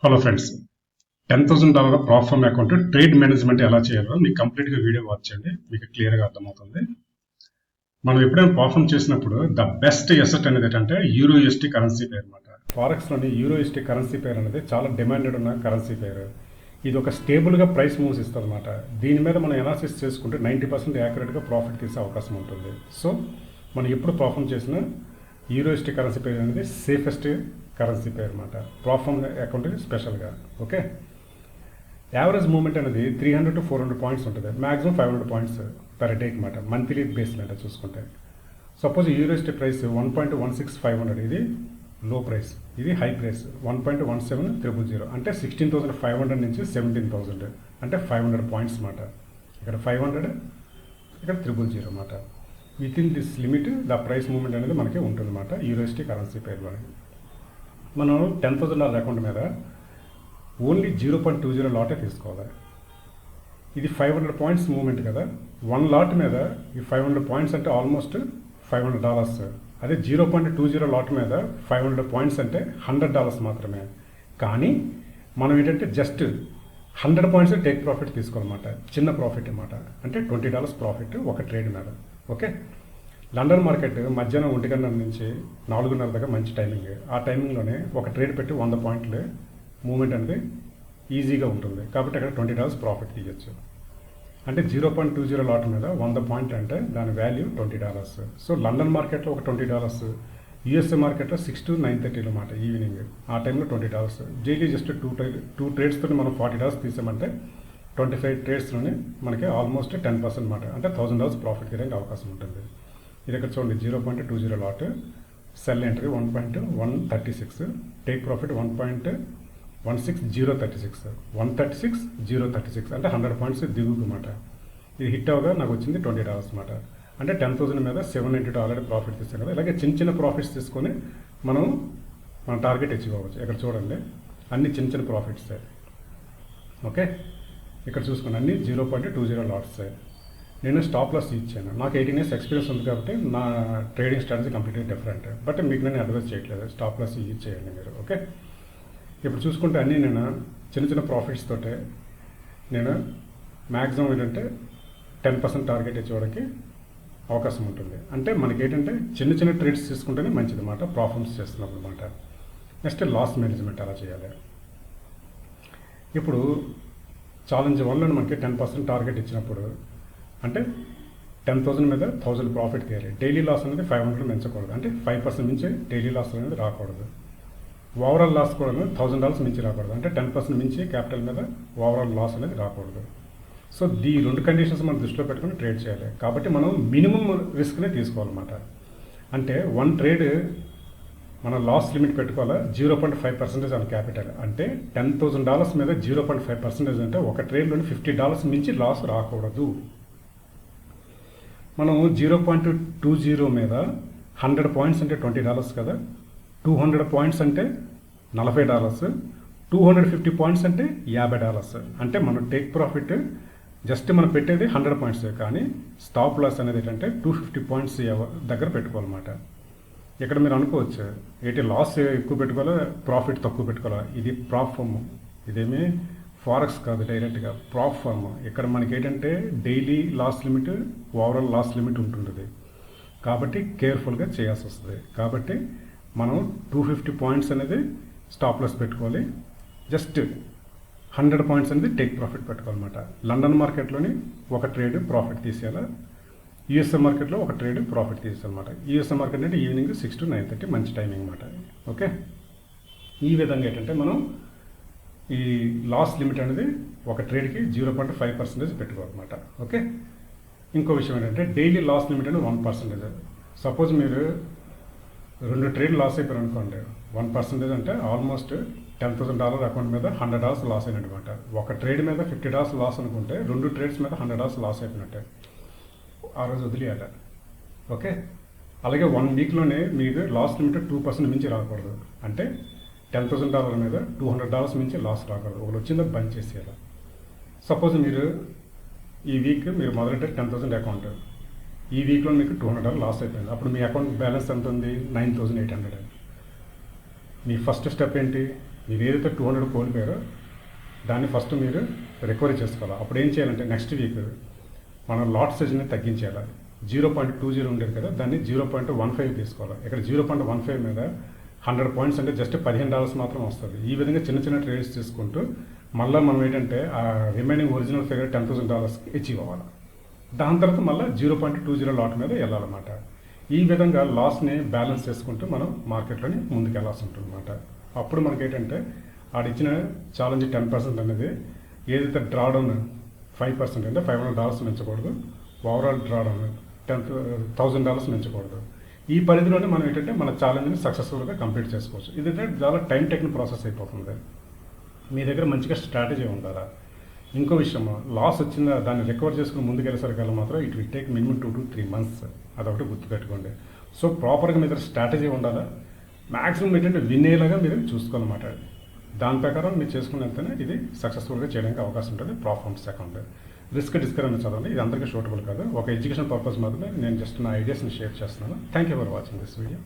Hello friends, $10,000 prop firm account trade management ఎలా చేయాలో మీకు కంప్లీట్గా వీడియో వాచ్ చేయండి, మీకు క్లియర్గా అర్థమవుతుంది. మనం ఎప్పుడైనా ప్రాఫామ్ చేసినప్పుడు ద బెస్ట్ ఎసెట్ అనేది ఏంటంటే యూరోఎస్టీ కరెన్సీ పేరు అనమాట. ఫారెక్స్లోని యూరోఎస్టీ కరెన్సీ పేరు అనేది చాలా డిమాండెడ్ ఉన్న కరెన్సీ పేరు. ఇది ఒక స్టేబుల్గా ప్రైస్ మూవ్స్ ఇస్తుంది అనమాట. దీని మీద మనం అనాలిసిస్ చేసుకుంటే 90% యాక్యురేట్గా ప్రాఫిట్ తీసే అవకాశం ఉంటుంది. సో మనం ఎప్పుడు ప్రాఫామ్ చేసినా యూరోఎస్టీ కరెన్సీ పేరు అనేది సేఫెస్ట్ కరెన్సీ పేరు అనమాట. ప్రాఫామ్ అకౌంట్ స్పెషల్గా. ఓకే, యావరేజ్ మూవ్మెంట్ అనేది 300 to 400 పాయింట్స్ ఉంటుంది. మ్యాక్సిమం 500 పాయింట్స్ పర్ డేకి అనమాట, మంత్లీ బేస్ మీద చూసుకుంటే. సపోజ్ యూరోఎస్టీ ప్రైస్ 1.16500, ఇది లో ప్రైస్, ఇది హై ప్రైస్ 1.17000, అంటే 16,500 నుంచి 17,000, అంటే 500 పాయింట్స్ అనమాట. ఇక్కడ 500, ఇక్కడ 000 అనమాట. With in this limit the price movement అనేది మనకి ఉంటుంది అనమాట యూరోఎస్టీ కరెన్సీ పేరులో. మనం $10,000 అకౌంట్ మీద ఓన్లీ 0.20 లాటే తీసుకోవాలి. ఇది 500 పాయింట్స్ మూవ్మెంట్ కదా, 1 లాట్ మీద ఈ 500 పాయింట్స్ అంటే ఆల్మోస్ట్ $500. అదే 0.20 లాట్ మీద 500 పాయింట్స్ అంటే $100 మాత్రమే. కానీ మనం ఏంటంటే జస్ట్ 100 పాయింట్స్ టేక్ ప్రాఫిట్ తీసుకోవాలన్నమాట, చిన్న ప్రాఫిట్ అన్నమాట. అంటే $20 ప్రాఫిట్ ఒక ట్రేడ్ మీద. ఓకే, లండన్ మార్కెట్ మధ్యాహ్నం 1 గంటల నుంచి 4:30 దాకా మంచి టైమింగ్. ఆ టైమింగ్లోనే ఒక ట్రేడ్ పెట్టి 100 పాయింట్లు మూవ్మెంట్ అనేది ఈజీగా ఉంటుంది. కాబట్టి అక్కడ $20 ప్రాఫిట్ తీయచ్చు. అంటే 0.20 లాట్ మీద 100 పాయింట్లు అంటే దాని వాల్యూ $20. సో లండన్ మార్కెట్లో ఒక $20, యూఎస్ఏ మార్కెట్లో 6 to 9:30 అన్నమాట ఈవినింగ్. ఆ టైంలో $20. డైలీ జస్ట్ టూ ట్రేడ్స్తో మనం $40 తీసామంటే 25 ట్రేడ్స్లోనే మనకి ఆల్మోస్ట్ 10% అనమాట, అంటే $1,000 ప్రాఫిట్ తీయడానికి అవకాశం ఉంటుంది. ఇది ఇక్కడ చూడండి, 0.20 lot, cell entry 1.136, take profit 1.16036, 136,036, అంటే 100 పాయింట్స్ దిగుకు అనమాట. ఇది హిట్ అవగా నాకు వచ్చింది $20 అనమాట. అంటే 10,000 మీద $792 ఆల్రెడీ ప్రాఫిట్ తీస్తాం కదా. ఇలాగే చిన్న చిన్న ప్రాఫిట్స్ తీసుకొని మన టార్గెట్ అచీవ్ అవ్వచ్చు. ఇక్కడ చూడండి, అన్ని చిన్న చిన్న ప్రాఫిట్స్. ఓకే, ఇక్కడ చూసుకోండి, అన్ని 0.20 లాట్స్. నేను స్టాప్ లాస్ ఇచ్చాను. నాకు 18 years ఎక్స్పీరియన్స్ ఉంది కాబట్టి నా ట్రేడింగ్ స్ట్రాటజీ కంప్లీట్గా డిఫరెంట్. బట్ మీకు నేను అడ్వైస్ చేయట్లేదు, స్టాప్ లాస్ యూజ్ చేయండి మీరు. ఓకే, ఇప్పుడు చూసుకుంటే అన్నీ నేను చిన్న చిన్న ప్రాఫిట్స్ తోటే నేను మ్యాక్సిమం ఏంటంటే 10% టార్గెట్ ఇచ్చేవాడికి అవకాశం ఉంటుంది. అంటే మనకి ఏంటంటే చిన్న చిన్న ట్రేడ్స్ తీసుకుంటేనే మంచిది అన్నమాట, ప్రాఫిట్స్ చేస్తున్నప్పుడు అనమాట. నెక్స్ట్ లాస్ మేనేజ్మెంట్ అలా చేయాలి. ఇప్పుడు ఛాలెంజ్ 1లో మనకి 10% టార్గెట్ ఇచ్చినప్పుడు అంటే 10,000 మీద 1,000 ప్రాఫిట్ తీయాలి. డైలీ లాస్ అనేది 500 మించకూడదు, అంటే 5% మించి డైలీ లాస్ అనేది రాకూడదు. ఓవరాల్ లాస్ కూడా $1,000 మించి రాకూడదు, అంటే 10% మించి క్యాపిటల్ మీద ఓవరాల్ లాస్ అనేది రాకూడదు. సో ఈ 2 కండిషన్స్ మనం దృష్టిలో పెట్టుకుని ట్రేడ్ చేయాలి. కాబట్టి మనం మినిమం రిస్క్నే తీసుకోవాలన్నమాట. అంటే 1 ట్రేడ్ మన లాస్ లిమిట్ పెట్టుకోవాలా 0.5% ఆన్ క్యాపిటల్. అంటే $10,000 మీద 0.5% అంటే ఒక ట్రేడ్లోని $50 మించి లాస్ రాకూడదు. మనం 0.20 మీద 100 పాయింట్స్ అంటే $20 కదా, 200 పాయింట్స్ అంటే $40, 250 పాయింట్స్ అంటే $50. అంటే మనం టేక్ ప్రాఫిట్ జస్ట్ మనం పెట్టేది 100 పాయింట్స్, కానీ స్టాప్ లాస్ అనేది ఏంటంటే 250 పాయింట్స్ దగ్గర పెట్టుకోవాలన్నమాట. ఇక్కడ మీరు అనుకోవచ్చు, ఏంటి లాస్ ఎక్కువ పెట్టుకోవాలా ప్రాఫిట్ తక్కువ పెట్టుకోవాలా. ఇది ప్రాఫామ్, ఇదేమీ ఫారెక్స్ కాదు, డైరెక్ట్గా ప్రాఫామ్. ఇక్కడ మనకి ఏంటంటే daily loss limit, overall loss limit ఉంటుంటుంది. కాబట్టి కేర్ఫుల్గా చేయాల్సి వస్తుంది. కాబట్టి మనం 250 పాయింట్స్ అనేది స్టాప్ లాస్ పెట్టుకోవాలి, జస్ట్ 100 పాయింట్స్ అనేది టేక్ ప్రాఫిట్ పెట్టుకోవాలన్నమాట. లండన్ మార్కెట్లోని ఒక ట్రేడ్ ప్రాఫిట్ తీసేయాలి, యూఎస్ఏ మార్కెట్లో ఒక ట్రేడ్ ప్రాఫిట్ తీసేయాలన్నమాట. యూఎస్ఏ మార్కెట్ అంటే ఈవినింగ్ 6 to 9:30 మంచి టైమింగ్ అనమాట. ఓకే, ఈ విధంగా ఏంటంటే మనం ఈ లాస్ లిమిట్ అనేది ఒక ట్రేడ్కి 0.5% పెట్టుకోవాలన్నమాట. ఓకే, ఇంకో విషయం ఏంటంటే డైలీ లాస్ లిమిట్ అనేది 1%. సపోజ్ మీరు 2 ట్రేడ్ లాస్ అయిపోయారు అనుకోండి, 1% అంటే ఆల్మోస్ట్ $10,000 అకౌంట్ మీద $100 లాస్ అయినమాట. ఒక ట్రేడ్ మీద $50 లాస్ అనుకుంటే 2 ట్రేడ్స్ మీద $100 లాస్ అయిపోయినట్టే. ఆ రోజు వదిలేయాలి. ఓకే, అలాగే 1 వీక్లోనే మీరు లాస్ లిమిట్ 2% మించి రాకూడదు. అంటే $10,000 మీద $200 మించి లాస్ రాకూడదు. ఒకటి వచ్చిందో బంద్ చేసేయాలి. సపోజ్ మీరు ఈ వీక్ మీరు మొదలెట్టే 10,000 అకౌంట్, ఈ వీక్లో మీకు $200 లాస్ అయిపోయింది. అప్పుడు మీ అకౌంట్ బ్యాలెన్స్ ఎంత ఉంది? 9,800. మీ ఫస్ట్ స్టెప్ ఏంటి? మీరు ఏదైతే 200 కోల్పోయారో దాన్ని ఫస్ట్ మీరు రికవరీ చేసుకోవాలి. అప్పుడు ఏం చేయాలంటే నెక్స్ట్ వీక్ మనం లాట్ సైజ్ని తగ్గించేయాలి. 0.20 ఉండేది కదా, దాన్ని 0.15 తీసుకోవాలి. ఇక్కడ 0.15 మీద 100 పాయింట్స్ అంటే జస్ట్ $15 మాత్రం వస్తుంది. ఈ విధంగా చిన్న చిన్న ట్రేడ్స్ తీసుకుంటూ మళ్ళీ మనం ఏంటంటే ఆ రిమైనింగ్ ఒరిజినల్ ఫిగర్ $10,000 అచీవ్ అవ్వాలి. దాని తర్వాత మళ్ళీ 0.20 లాట్ మీద వెళ్ళాలన్నమాట. ఈ విధంగా లాస్ని బ్యాలెన్స్ చేసుకుంటూ మనం మార్కెట్లోని ముందుకు వెళ్ళాల్సి ఉంటుంది అనమాట. అప్పుడు మనకి ఏంటంటే ఆడిచ్చిన ఛాలెంజ్ 10% అనేది ఏదైతే డ్రాడౌన్ 5% అంటే $500 మించకూడదు, ఓవరాల్ డ్రాడౌన్ $10,000 మించకూడదు. ఈ పరిధిలోనే మనం ఏంటంటే మన ఛాలెంజ్ని సక్సెస్ఫుల్గా కంప్లీట్ చేసుకోవచ్చు. ఇది చాలా టైం టేకింగ్ ప్రాసెస్ అయిపోతుంది. మీ దగ్గర మంచిగా స్ట్రాటజీ ఉండాలా. ఇంకో విషయం, లాస్ వచ్చిందా దాన్ని రికవర్ చేసుకుని ముందుకెళ్ళేసరికల్లా మాత్రం it will take minimum 2 to 3 months. అదొకటి గుర్తుపెట్టుకోండి. సో ప్రాపర్గా మీ దగ్గర స్ట్రాటజీ ఉండాలా. మ్యాక్సిమం ఏంటంటే వినేలాగా మీరు చూసుకోవాలన్నమాట. దాని ప్రకారం మీరు చేసుకున్నంతనే ఇది సక్సెస్ఫుల్గా చేయడానికి అవకాశం ఉంటుంది. ప్రాఫిట్స్ అకౌంట్ రిస్క్ డిస్కర్ అని చదవండి. ఇది అందరికీ షూటబుల్ కాదు. ఒక ఎడ్యుకేషన్ పర్పస్ మాత్రమే నేను జస్ట్ నా ఐడియాస్ని షేర్ చేస్తున్నాను. Thank you for watching this video.